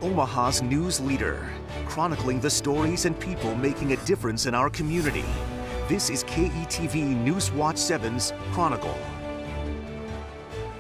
Omaha's news leader, chronicling the stories and people making a difference in our community. This is KETV News Watch 7's Chronicle.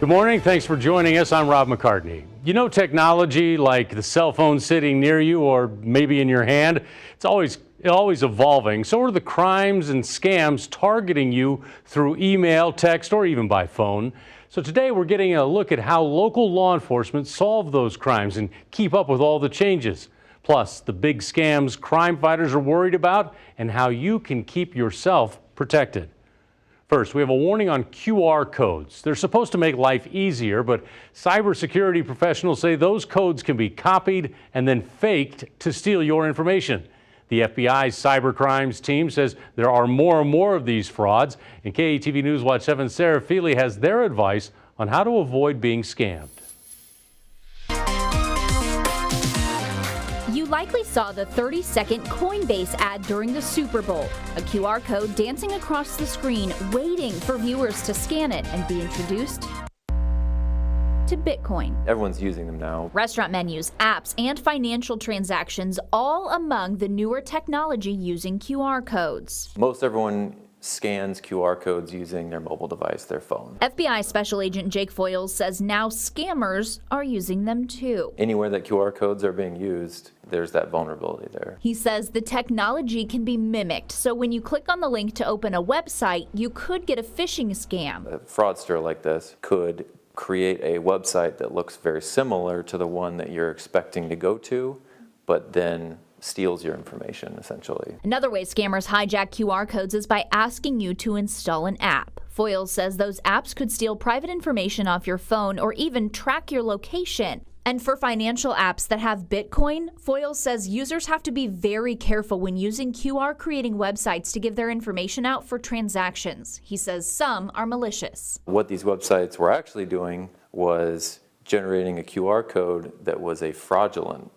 Good morning. Thanks for joining us. I'm Rob McCartney. You know, technology like the cell phone sitting near you or maybe in your hand, it's always evolving. So are the crimes and scams targeting you through email, text, or even by phone. So today we're getting a look at how local law enforcement solve those crimes and keep up with all the changes. Plus, the big scams crime fighters are worried about and how you can keep yourself protected. First, we have a warning on QR codes. They're supposed to make life easier, but cybersecurity professionals say those codes can be copied and then faked to steal your information. The FBI's cybercrimes team says there are more and more of these frauds, and KETV News Watch 7's Sarah Feely has their advice on how to avoid being scammed. You likely saw the 30-second Coinbase ad during the Super Bowl, a QR code dancing across the screen, waiting for viewers to scan it and be introduced to Bitcoin. Everyone's using them now. Restaurant menus, apps, and financial transactions, all among the newer technology using QR codes. Most everyone scans QR codes using their mobile device, their phone. FBI Special Agent Jake Foyles says now scammers are using them too. Anywhere that QR codes are being used, there's that vulnerability there. He says the technology can be mimicked, so when you click on the link to open a website, you could get a phishing scam. A fraudster like this could create a website that looks very similar to the one that you're expecting to go to, but then steals your information, essentially. Another way scammers hijack QR codes is by asking you to install an app. Foyles says those apps could steal private information off your phone or even track your location. And for financial apps that have Bitcoin, Foyles says users have to be very careful when using QR creating websites to give their information out for transactions. He says some are malicious. What these websites were actually doing was generating a QR code that was a fraudulent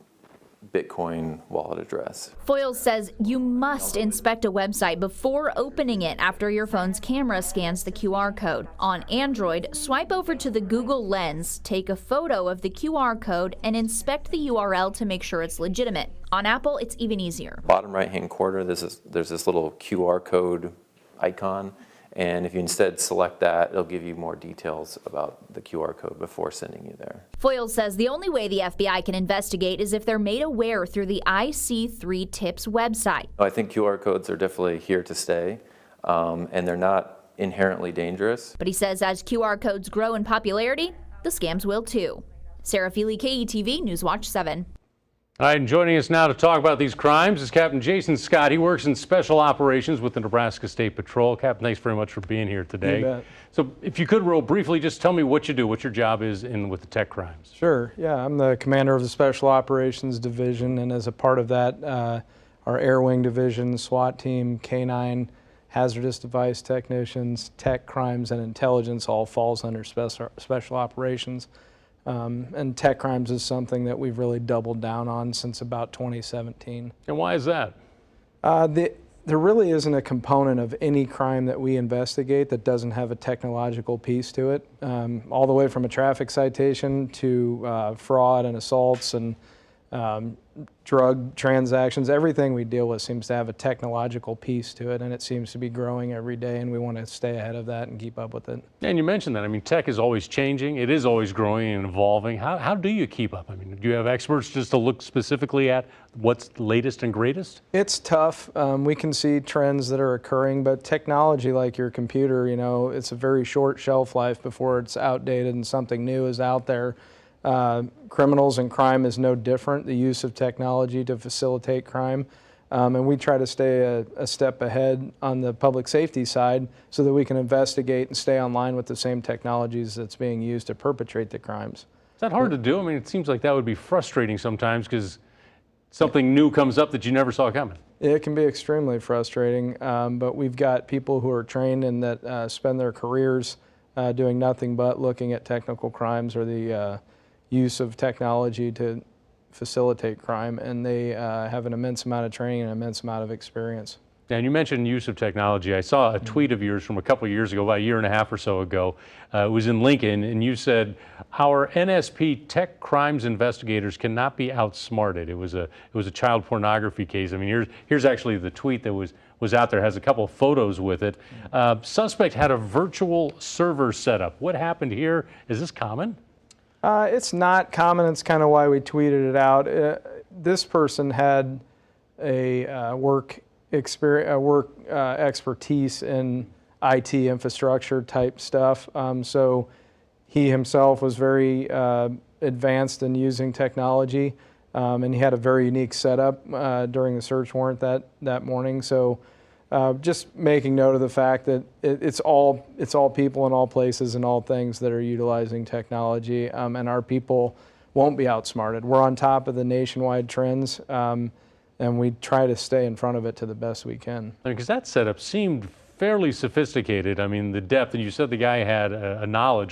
Bitcoin wallet address. Foyles says you must inspect a website before opening it after your phone's camera scans the QR code. On Android, swipe over to the Google Lens, take a photo of the QR code, and inspect the URL to make sure it's legitimate. On Apple, it's even easier. Bottom right-hand corner, there's this little QR code icon. And if you instead select that, it'll give you more details about the QR code before sending you there. Foyles says the only way the FBI can investigate is if they're made aware through the IC3 Tips website. I think QR codes are definitely here to stay, and they're not inherently dangerous. But he says as QR codes grow in popularity, the scams will too. Sarah Feely, KETV News Watch 7. All right, and joining us now to talk about these crimes is Captain Jason Scott. He works in special operations with the Nebraska State Patrol. Captain, thanks very much for being here today. You bet. So if you could real briefly just tell me what you do, what your job is with the tech crimes. Sure. Yeah, I'm the commander of the Special Operations Division, and as a part of that, our Air Wing Division, SWAT team, K-9, hazardous device technicians, tech crimes, and intelligence all falls under special operations. And tech crimes is something that we've really doubled down on since about 2017. And why is that? There really isn't a component of any crime that we investigate that doesn't have a technological piece to it. All the way from a traffic citation to fraud and assaults and drug transactions, everything we deal with seems to have a technological piece to it, and it seems to be growing every day, and we want to stay ahead of that and keep up with it. And you mentioned that. I mean, tech is always changing. It is always growing and evolving. How do you keep up? I mean, do you have experts just to look specifically at what's latest and greatest? It's tough. We can see trends that are occurring, but technology like your computer, you know, it's a very short shelf life before it's outdated and something new is out there. Criminals and crime is no different, the use of technology to facilitate crime. And we try to stay a step ahead on the public safety side so that we can investigate and stay online with the same technologies that's being used to perpetrate the crimes. Is that hard to do? I mean, it seems like that would be frustrating sometimes because something new comes up that you never saw coming. It can be extremely frustrating, but we've got people who are trained and that spend their careers doing nothing but looking at technical crimes or the use of technology to facilitate crime, and they have an immense amount of training and an immense amount of experience. And you mentioned use of technology. I saw a tweet of yours from a couple of years ago, about a year and a half or so ago. It was in Lincoln, and you said, "Our NSP tech crimes investigators cannot be outsmarted." It was a child pornography case. I mean, here's actually the tweet that was out there. It has a couple of photos with it. Suspect had a virtual server set up. What happened here? Is this common? It's not common. It's kind of why we tweeted it out. This person had a work expertise in IT infrastructure type stuff. So he himself was very advanced in using technology, and he had a very unique setup during the search warrant that morning. So just making note of the fact that it's all people in all places and all things that are utilizing technology, and our people won't be outsmarted. We're on top of the nationwide trends. And we try to stay in front of it to the best we can. Because that setup seemed fairly sophisticated. I mean, the depth, and you said the guy had a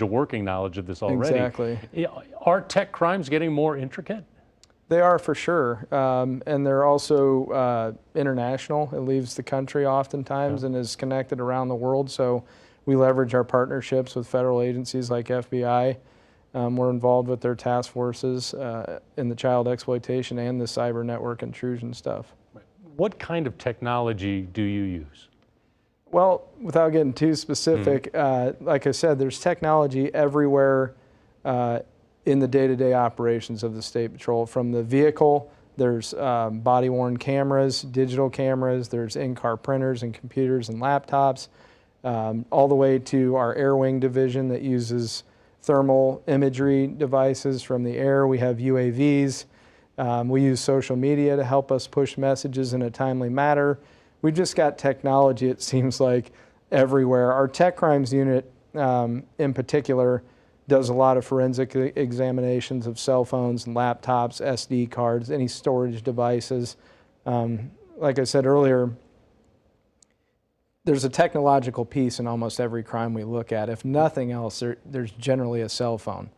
working knowledge of this already. Exactly. Are tech crimes getting more intricate? They are, for sure. And they're also international. It leaves the country oftentimes and is connected around the world. So we leverage our partnerships with federal agencies like FBI. We're involved with their task forces in the child exploitation and the cyber network intrusion stuff. What kind of technology do you use? Well, without getting too specific, like I said, there's technology everywhere in the day-to-day operations of the State Patrol. From the vehicle, there's body-worn cameras, digital cameras, there's in-car printers and computers and laptops, all the way to our Air Wing division that uses thermal imagery devices from the air. We have UAVs. We use social media to help us push messages in a timely manner. We've just got technology, it seems like, everywhere. Our tech crimes unit in particular does a lot of forensic examinations of cell phones and laptops, SD cards, any storage devices. Like I said earlier, there's a technological piece in almost every crime we look at. If nothing else, there's generally a cell phone.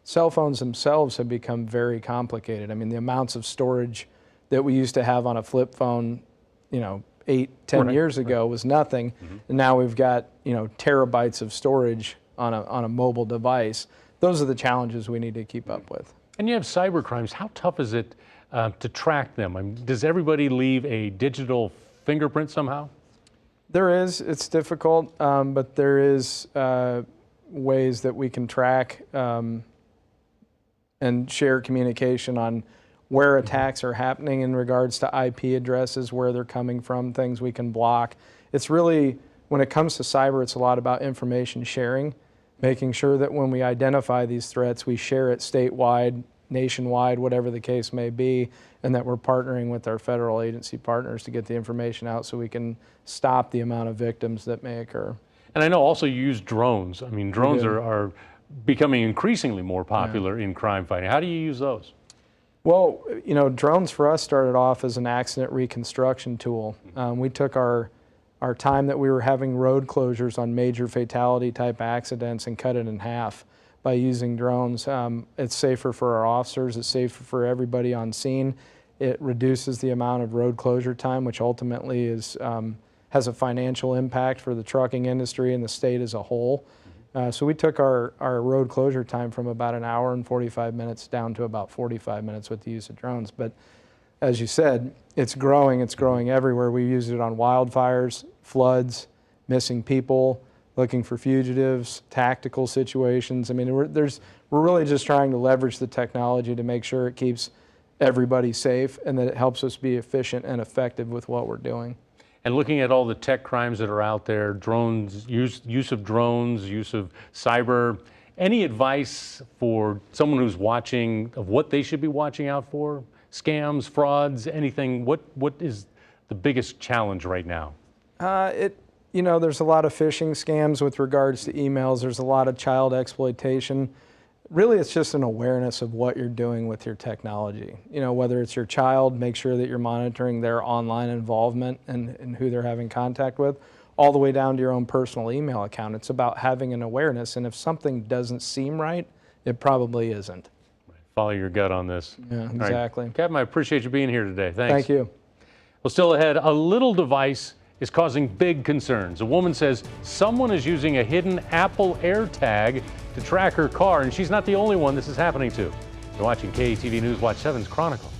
Cell phones themselves have become very complicated. I mean, the amounts of storage that we used to have on a flip phone, 8-10 years ago was nothing. And now we've got, terabytes of storage on a mobile device. Those are the challenges we need to keep up with. And you have cyber crimes. How tough is it to track them? I mean, does everybody leave a digital fingerprint somehow? There is. It's difficult, but there is ways that we can track and share communication on where attacks are happening in regards to IP addresses, where they're coming from, things we can block. It's really, when it comes to cyber, it's a lot about information sharing, making sure that when we identify these threats, we share it statewide, nationwide, whatever the case may be, and that we're partnering with our federal agency partners to get the information out so we can stop the amount of victims that may occur. And I know also you use drones. I mean, drones are becoming increasingly more popular in crime fighting. How do you use those? Well, drones for us started off as an accident reconstruction tool. We took our time that we were having road closures on major fatality type accidents and cut it in half by using drones. It's safer for our officers, it's safer for everybody on scene. It reduces the amount of road closure time, which ultimately has a financial impact for the trucking industry and the state as a whole. So we took our road closure time from about an hour and 45 minutes down to about 45 minutes with the use of drones. But as you said, it's growing everywhere. We use it on wildfires, floods, missing people, looking for fugitives, tactical situations. I mean, we're really just trying to leverage the technology to make sure it keeps everybody safe and that it helps us be efficient and effective with what we're doing. And looking at all the tech crimes that are out there, drones, use of drones, use of cyber, any advice for someone who's watching of what they should be watching out for? Scams, frauds, anything? What is the biggest challenge right now? There's a lot of phishing scams with regards to emails. There's a lot of child exploitation. Really, it's just an awareness of what you're doing with your technology. Whether it's your child, make sure that you're monitoring their online involvement and who they're having contact with, all the way down to your own personal email account. It's about having an awareness, and if something doesn't seem right, it probably isn't. Follow your gut on this. Yeah, exactly. Captain, I appreciate you being here today. Thanks. Thank you. Well, still ahead, a little device is causing big concerns. A woman says someone is using a hidden Apple AirTag to track her car, and she's not the only one this is happening to. You're watching KETV News Watch 7's Chronicle.